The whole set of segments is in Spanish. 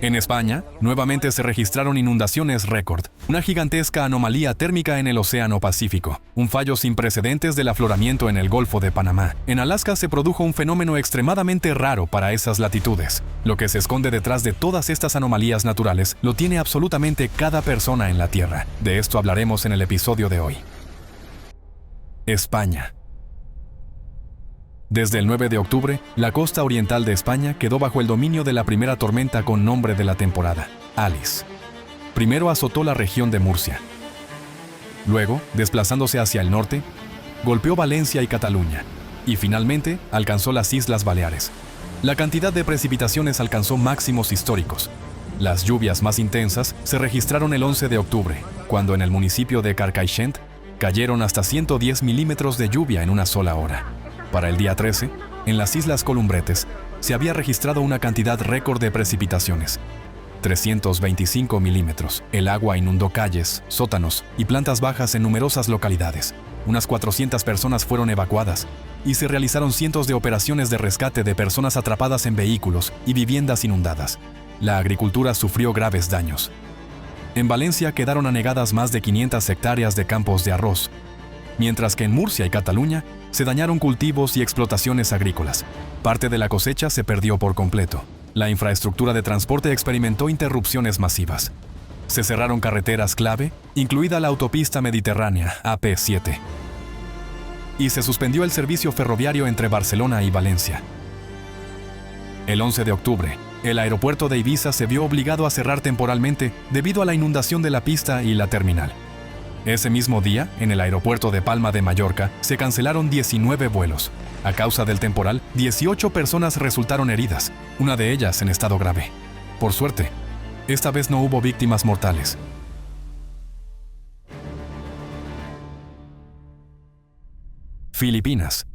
En España, nuevamente se registraron inundaciones récord, una gigantesca anomalía térmica en el Océano Pacífico, un fallo sin precedentes del afloramiento en el Golfo de Panamá. En Alaska se produjo un fenómeno extremadamente raro para esas latitudes. Lo que se esconde detrás de todas estas anomalías naturales lo tiene absolutamente cada persona en la Tierra. De esto hablaremos en el episodio de hoy. España. Desde el 9 de octubre, la costa oriental de España quedó bajo el dominio de la primera tormenta con nombre de la temporada, Alice. Primero azotó la región de Murcia. Luego, desplazándose hacia el norte, golpeó Valencia y Cataluña, y finalmente alcanzó las Islas Baleares. La cantidad de precipitaciones alcanzó máximos históricos. Las lluvias más intensas se registraron el 11 de octubre, cuando en el municipio de Carcaixent cayeron hasta 110 milímetros de lluvia en una sola hora. Para el día 13, en las Islas Columbretes, se había registrado una cantidad récord de precipitaciones, 325 milímetros. El agua inundó calles, sótanos y plantas bajas en numerosas localidades. Unas 400 personas fueron evacuadas y se realizaron cientos de operaciones de rescate de personas atrapadas en vehículos y viviendas inundadas. La agricultura sufrió graves daños. En Valencia quedaron anegadas más de 500 hectáreas de campos de arroz, mientras que en Murcia y Cataluña se dañaron cultivos y explotaciones agrícolas. Parte de la cosecha se perdió por completo. La infraestructura de transporte experimentó interrupciones masivas. Se cerraron carreteras clave, incluida la autopista mediterránea, AP7. Y se suspendió el servicio ferroviario entre Barcelona y Valencia. El 11 de octubre, el aeropuerto de Ibiza se vio obligado a cerrar temporalmente debido a la inundación de la pista y la terminal. Ese mismo día, en el aeropuerto de Palma de Mallorca, se cancelaron 19 vuelos. A causa del temporal, 18 personas resultaron heridas, una de ellas en estado grave. Por suerte, esta vez no hubo víctimas mortales. Filipinas.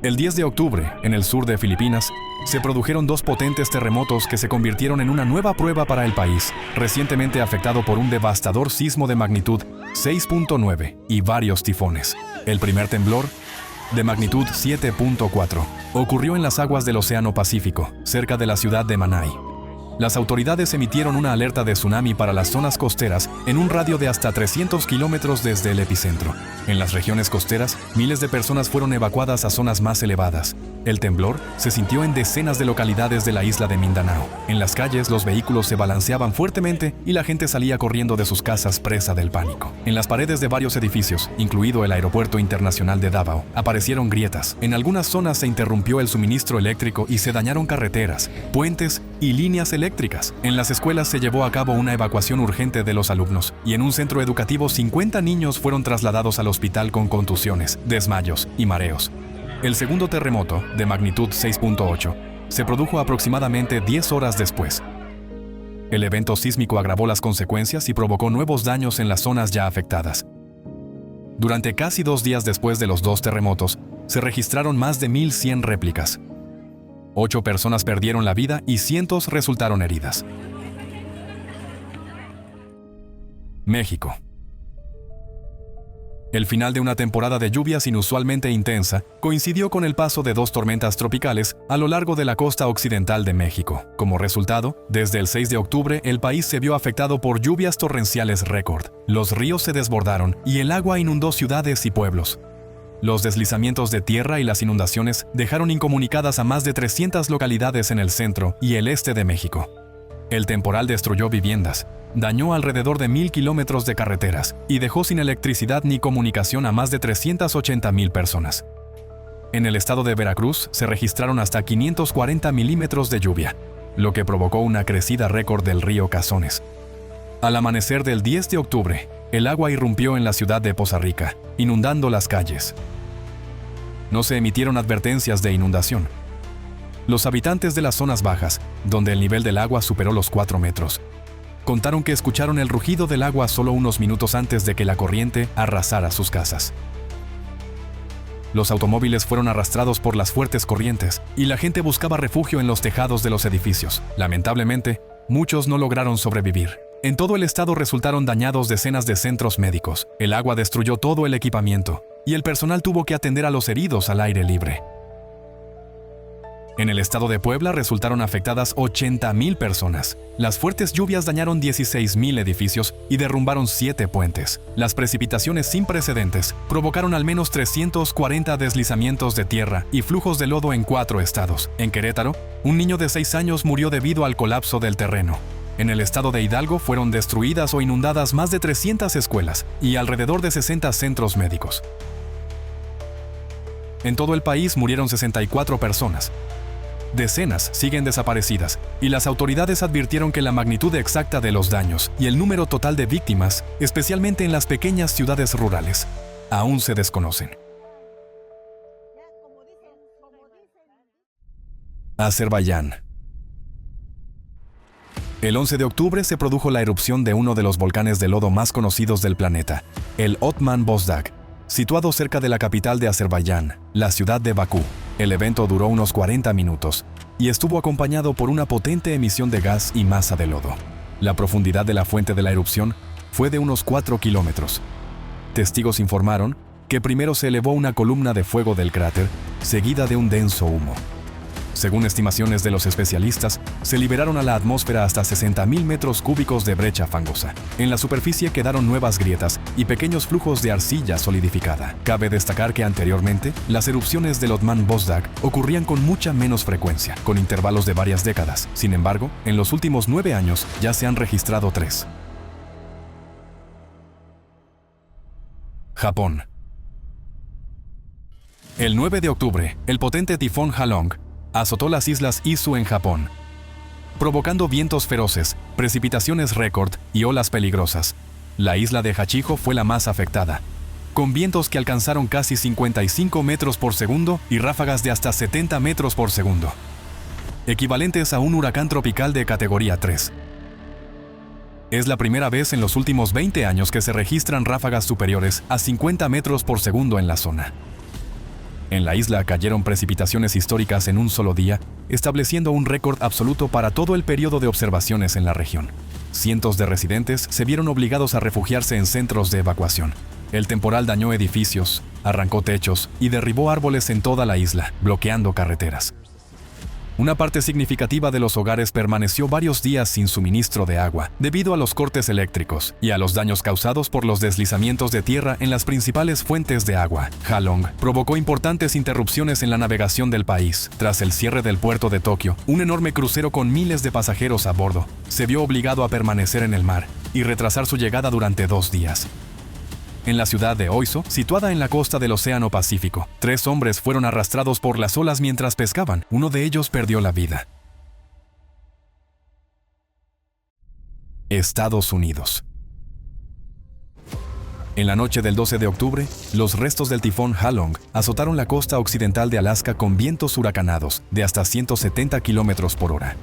El 10 de octubre, en el sur de Filipinas, se produjeron dos potentes terremotos que se convirtieron en una nueva prueba para el país, recientemente afectado por un devastador sismo de magnitud 6.9 y varios tifones. El primer temblor, de magnitud 7.4, ocurrió en las aguas del Océano Pacífico, cerca de la ciudad de Manay. Las autoridades emitieron una alerta de tsunami para las zonas costeras en un radio de hasta 300 kilómetros desde el epicentro. En las regiones costeras, miles de personas fueron evacuadas a zonas más elevadas. El temblor se sintió en decenas de localidades de la isla de Mindanao. En las calles, los vehículos se balanceaban fuertemente y la gente salía corriendo de sus casas presa del pánico. En las paredes de varios edificios, incluido el Aeropuerto Internacional de Davao, aparecieron grietas. En algunas zonas se interrumpió el suministro eléctrico y se dañaron carreteras, puentes y líneas eléctricas. En las escuelas se llevó a cabo una evacuación urgente de los alumnos, y en un centro educativo 50 niños fueron trasladados al hospital con contusiones, desmayos y mareos. El segundo terremoto, de magnitud 6.8, se produjo aproximadamente 10 horas después. El evento sísmico agravó las consecuencias y provocó nuevos daños en las zonas ya afectadas. Durante casi 2 días después de los dos terremotos, se registraron más de 1.100 réplicas. 8 personas perdieron la vida y cientos resultaron heridas. México. El final de una temporada de lluvias inusualmente intensa coincidió con el paso de 2 tormentas tropicales a lo largo de la costa occidental de México. Como resultado, desde el 6 de octubre el país se vio afectado por lluvias torrenciales récord. Los ríos se desbordaron y el agua inundó ciudades y pueblos. Los deslizamientos de tierra y las inundaciones dejaron incomunicadas a más de 300 localidades en el centro y el este de México. El temporal destruyó viviendas, dañó alrededor de 1.000 kilómetros de carreteras y dejó sin electricidad ni comunicación a más de 380.000 personas. En el estado de Veracruz se registraron hasta 540 milímetros de lluvia, lo que provocó una crecida récord del río Cazones. Al amanecer del 10 de octubre, el agua irrumpió en la ciudad de Poza Rica, inundando las calles. No se emitieron advertencias de inundación. Los habitantes de las zonas bajas, donde el nivel del agua superó los 4 metros, contaron que escucharon el rugido del agua solo unos minutos antes de que la corriente arrasara sus casas. Los automóviles fueron arrastrados por las fuertes corrientes y la gente buscaba refugio en los tejados de los edificios. Lamentablemente, muchos no lograron sobrevivir. En todo el estado resultaron dañados decenas de centros médicos. El agua destruyó todo el equipamiento y el personal tuvo que atender a los heridos al aire libre. En el estado de Puebla resultaron afectadas 80,000 personas. Las fuertes lluvias dañaron 16,000 edificios y derrumbaron 7 puentes. Las precipitaciones sin precedentes provocaron al menos 340 deslizamientos de tierra y flujos de lodo en 4 estados. En Querétaro, un niño de 6 años murió debido al colapso del terreno. En el estado de Hidalgo fueron destruidas o inundadas más de 300 escuelas y alrededor de 60 centros médicos. En todo el país murieron 64 personas. Decenas siguen desaparecidas y las autoridades advirtieron que la magnitud exacta de los daños y el número total de víctimas, especialmente en las pequeñas ciudades rurales, aún se desconocen. Azerbaiyán. El 11 de octubre se produjo la erupción de uno de los volcanes de lodo más conocidos del planeta, el Otman Bozdag, situado cerca de la capital de Azerbaiyán, la ciudad de Bakú. El evento duró unos 40 minutos y estuvo acompañado por una potente emisión de gas y masa de lodo. La profundidad de la fuente de la erupción fue de unos 4 kilómetros. Testigos informaron que primero se elevó una columna de fuego del cráter, seguida de un denso humo. Según estimaciones de los especialistas, se liberaron a la atmósfera hasta 60,000 metros cúbicos de brecha fangosa. En la superficie quedaron nuevas grietas y pequeños flujos de arcilla solidificada. Cabe destacar que anteriormente, las erupciones del Otman Bozdag ocurrían con mucha menos frecuencia, con intervalos de varias décadas. Sin embargo, en los últimos 9 años ya se han registrado 3. Japón. El 9 de octubre, el potente tifón Halong azotó las islas Izu en Japón, provocando vientos feroces, precipitaciones récord y olas peligrosas. La isla de Hachijo fue la más afectada, con vientos que alcanzaron casi 55 metros por segundo y ráfagas de hasta 70 metros por segundo, equivalentes a un huracán tropical de categoría 3. Es la primera vez en los últimos 20 años que se registran ráfagas superiores a 50 metros por segundo en la zona. En la isla cayeron precipitaciones históricas en un solo día, estableciendo un récord absoluto para todo el periodo de observaciones en la región. Cientos de residentes se vieron obligados a refugiarse en centros de evacuación. El temporal dañó edificios, arrancó techos y derribó árboles en toda la isla, bloqueando carreteras. Una parte significativa de los hogares permaneció varios días sin suministro de agua, debido a los cortes eléctricos y a los daños causados por los deslizamientos de tierra en las principales fuentes de agua. Halong provocó importantes interrupciones en la navegación del país. Tras el cierre del puerto de Tokio, un enorme crucero con miles de pasajeros a bordo se vio obligado a permanecer en el mar y retrasar su llegada durante 2 días. En la ciudad de Oiso, situada en la costa del Océano Pacífico, 3 hombres fueron arrastrados por las olas mientras pescaban. Uno de ellos perdió la vida. Estados Unidos. En la noche del 12 de octubre, los restos del tifón Halong azotaron la costa occidental de Alaska con vientos huracanados de hasta 170 kilómetros por hora.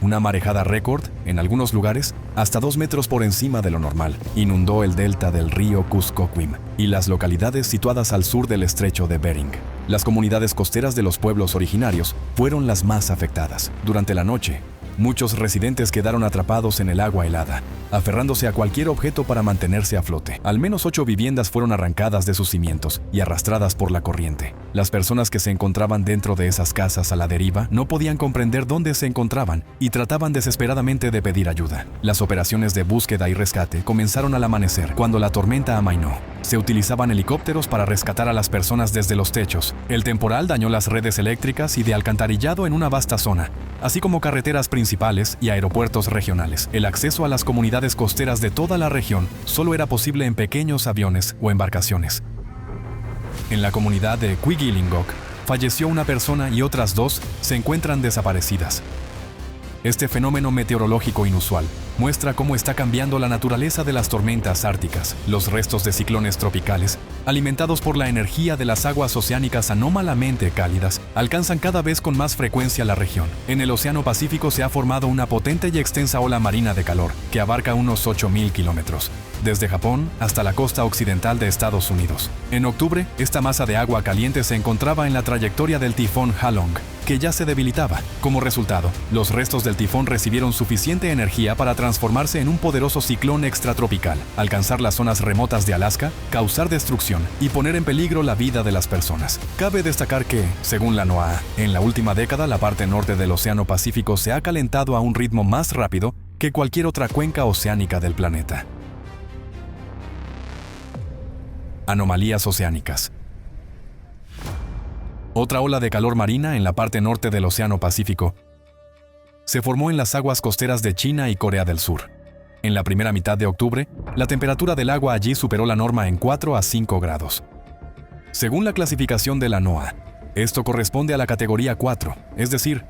Una marejada récord, en algunos lugares, hasta 2 metros por encima de lo normal, inundó el delta del río Kuskokwim y las localidades situadas al sur del estrecho de Bering. Las comunidades costeras de los pueblos originarios fueron las más afectadas. Durante la noche, muchos residentes quedaron atrapados en el agua helada, aferrándose a cualquier objeto para mantenerse a flote. Al menos 8 viviendas fueron arrancadas de sus cimientos y arrastradas por la corriente. Las personas que se encontraban dentro de esas casas a la deriva no podían comprender dónde se encontraban y trataban desesperadamente de pedir ayuda. Las operaciones de búsqueda y rescate comenzaron al amanecer, cuando la tormenta amainó. Se utilizaban helicópteros para rescatar a las personas desde los techos. El temporal dañó las redes eléctricas y de alcantarillado en una vasta zona, así como carreteras principales y aeropuertos regionales. El acceso a las comunidades costeras de toda la región solo era posible en pequeños aviones o embarcaciones. En la comunidad de Quigilingok falleció una persona y otras 2 se encuentran desaparecidas. Este fenómeno meteorológico inusual muestra cómo está cambiando la naturaleza de las tormentas árticas. Los restos de ciclones tropicales, alimentados por la energía de las aguas oceánicas anómalamente cálidas, alcanzan cada vez con más frecuencia la región. En el Océano Pacífico se ha formado una potente y extensa ola marina de calor, que abarca unos 8,000 kilómetros, desde Japón hasta la costa occidental de Estados Unidos. En octubre, esta masa de agua caliente se encontraba en la trayectoria del tifón Halong, que ya se debilitaba. Como resultado, los restos del tifón recibieron suficiente energía para transformarse en un poderoso ciclón extratropical, alcanzar las zonas remotas de Alaska, causar destrucción y poner en peligro la vida de las personas. Cabe destacar que, según la NOAA, en la última década la parte norte del Océano Pacífico se ha calentado a un ritmo más rápido que cualquier otra cuenca oceánica del planeta. Anomalías oceánicas. Otra ola de calor marina en la parte norte del Océano Pacífico se formó en las aguas costeras de China y Corea del Sur. En la primera mitad de octubre, la temperatura del agua allí superó la norma en 4 a 5 grados. Según la clasificación de la NOAA, esto corresponde a la categoría 4, es decir,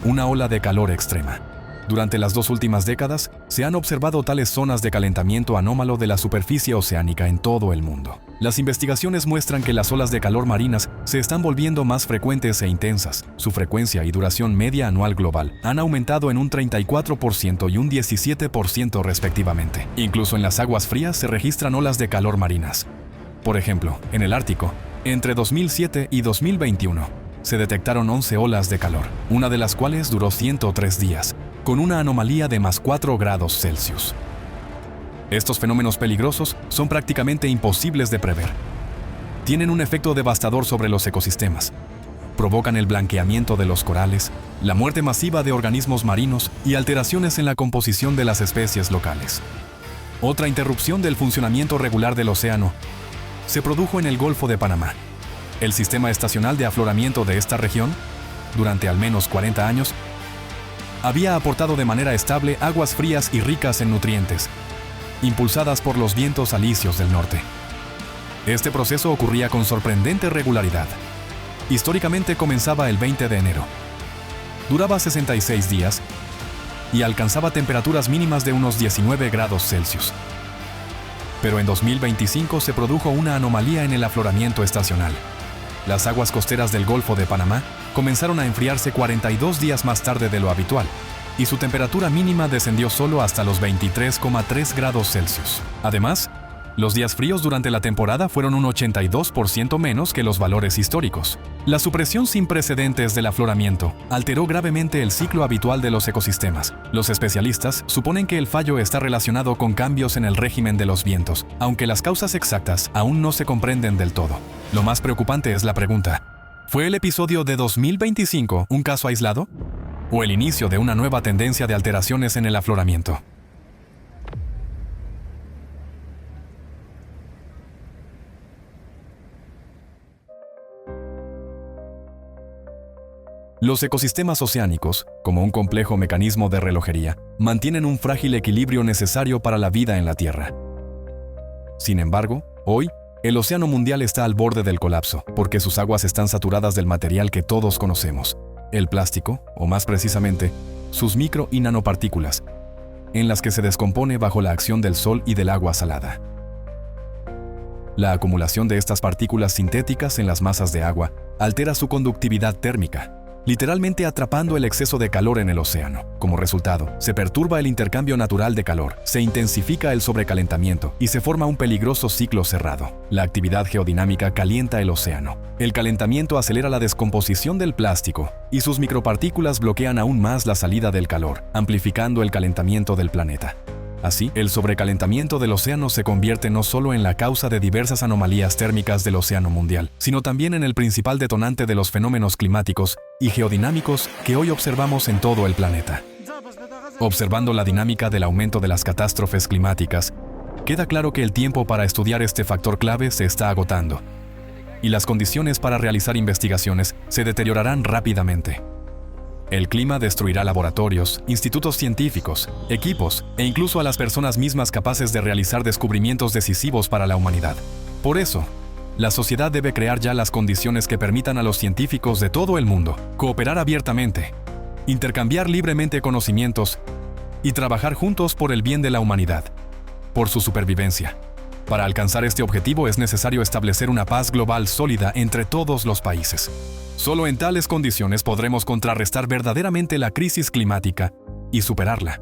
una ola de calor extrema. Durante las 2 últimas décadas, se han observado tales zonas de calentamiento anómalo de la superficie oceánica en todo el mundo. Las investigaciones muestran que las olas de calor marinas se están volviendo más frecuentes e intensas. Su frecuencia y duración media anual global han aumentado en un 34% y un 17% respectivamente. Incluso en las aguas frías se registran olas de calor marinas. Por ejemplo, en el Ártico, entre 2007 y 2021, se detectaron 11 olas de calor, una de las cuales duró 103 días, con una anomalía de más 4 grados Celsius. Estos fenómenos peligrosos son prácticamente imposibles de prever. Tienen un efecto devastador sobre los ecosistemas. Provocan el blanqueamiento de los corales, la muerte masiva de organismos marinos y alteraciones en la composición de las especies locales. Otra interrupción del funcionamiento regular del océano se produjo en el Golfo de Panamá. El sistema estacional de afloramiento de esta región, durante al menos 40 años, había aportado de manera estable aguas frías y ricas en nutrientes, impulsadas por los vientos alisios del norte. Este proceso ocurría con sorprendente regularidad. Históricamente comenzaba el 20 de enero. Duraba 66 días y alcanzaba temperaturas mínimas de unos 19 grados Celsius. Pero en 2025 se produjo una anomalía en el afloramiento estacional. Las aguas costeras del Golfo de Panamá comenzaron a enfriarse 42 días más tarde de lo habitual, y su temperatura mínima descendió solo hasta los 23,3 grados Celsius. Además, los días fríos durante la temporada fueron un 82% menos que los valores históricos. La supresión sin precedentes del afloramiento alteró gravemente el ciclo habitual de los ecosistemas. Los especialistas suponen que el fallo está relacionado con cambios en el régimen de los vientos, aunque las causas exactas aún no se comprenden del todo. Lo más preocupante es la pregunta: ¿fue el episodio de 2025 un caso aislado? ¿O el inicio de una nueva tendencia de alteraciones en el afloramiento? Los ecosistemas oceánicos, como un complejo mecanismo de relojería, mantienen un frágil equilibrio necesario para la vida en la Tierra. Sin embargo, hoy, el océano mundial está al borde del colapso, porque sus aguas están saturadas del material que todos conocemos, el plástico, o más precisamente, sus micro y nanopartículas, en las que se descompone bajo la acción del sol y del agua salada. La acumulación de estas partículas sintéticas en las masas de agua altera su conductividad térmica, literalmente atrapando el exceso de calor en el océano. Como resultado, se perturba el intercambio natural de calor, se intensifica el sobrecalentamiento y se forma un peligroso ciclo cerrado. La actividad geodinámica calienta el océano. El calentamiento acelera la descomposición del plástico y sus micropartículas bloquean aún más la salida del calor, amplificando el calentamiento del planeta. Así, el sobrecalentamiento del océano se convierte no solo en la causa de diversas anomalías térmicas del océano mundial, sino también en el principal detonante de los fenómenos climáticos y geodinámicos que hoy observamos en todo el planeta. Observando la dinámica del aumento de las catástrofes climáticas, queda claro que el tiempo para estudiar este factor clave se está agotando, y las condiciones para realizar investigaciones se deteriorarán rápidamente. El clima destruirá laboratorios, institutos científicos, equipos e incluso a las personas mismas capaces de realizar descubrimientos decisivos para la humanidad. Por eso, la sociedad debe crear ya las condiciones que permitan a los científicos de todo el mundo cooperar abiertamente, intercambiar libremente conocimientos y trabajar juntos por el bien de la humanidad, por su supervivencia. Para alcanzar este objetivo es necesario establecer una paz global sólida entre todos los países. Solo en tales condiciones podremos contrarrestar verdaderamente la crisis climática y superarla.